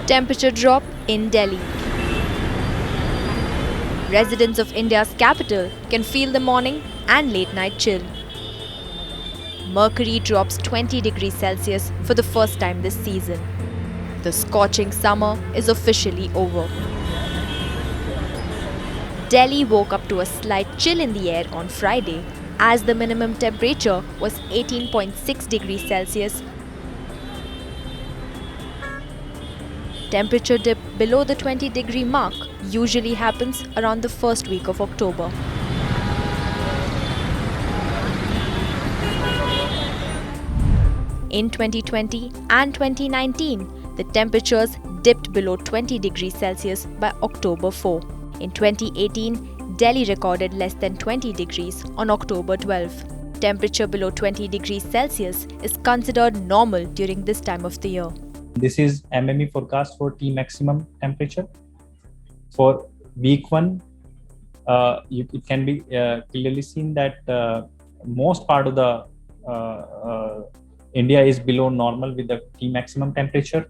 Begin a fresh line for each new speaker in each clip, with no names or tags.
Temperature drop in Delhi. Residents of India's capital can feel the morning and late night chill. Mercury drops 20 degrees Celsius for the first time this season. The scorching summer is officially over. Delhi woke up to a slight chill in the air on Friday as the minimum temperature was 18.6 degrees Celsius. Temperature dip below the 20-degree mark usually happens around the first week of October. In 2020 and 2019, the temperatures dipped below 20 degrees Celsius by October 4. In 2018, Delhi recorded less than 20 degrees on October 12. Temperature below 20 degrees Celsius is considered normal during this time of the year.
This is MME forecast for T maximum temperature. For week 1, it can be clearly seen that most part of the India is below normal with the T maximum temperature,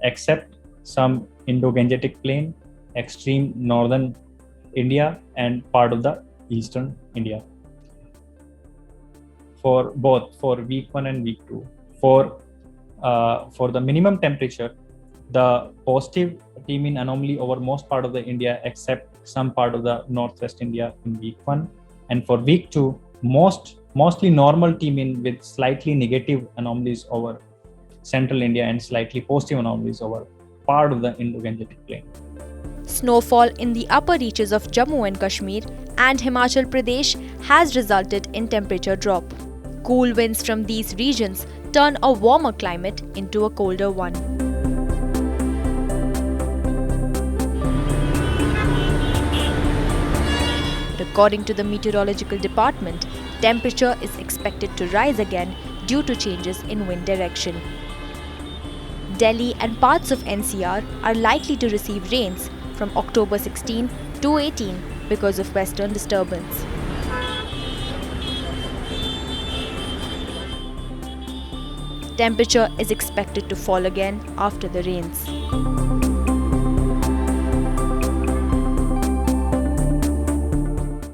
except some Indo-Gangetic Plain, extreme northern India, and part of the eastern India. For both, for week 1 and week 2. For the minimum temperature, the positive T mean anomaly over most part of the India except some part of the northwest India in week 1, and for week 2, mostly normal T mean with slightly negative anomalies over central India and slightly positive anomalies over part of the Indo-Gangetic Plain.
Snowfall in the upper reaches of Jammu and Kashmir and Himachal Pradesh has resulted in temperature drop. Cool winds from these regions turn a warmer climate into a colder one. But according to the meteorological department, temperature is expected to rise again due to changes in wind direction. Delhi and parts of NCR are likely to receive rains from October 16 to 18 because of western disturbance. Temperature is expected to fall again after the rains.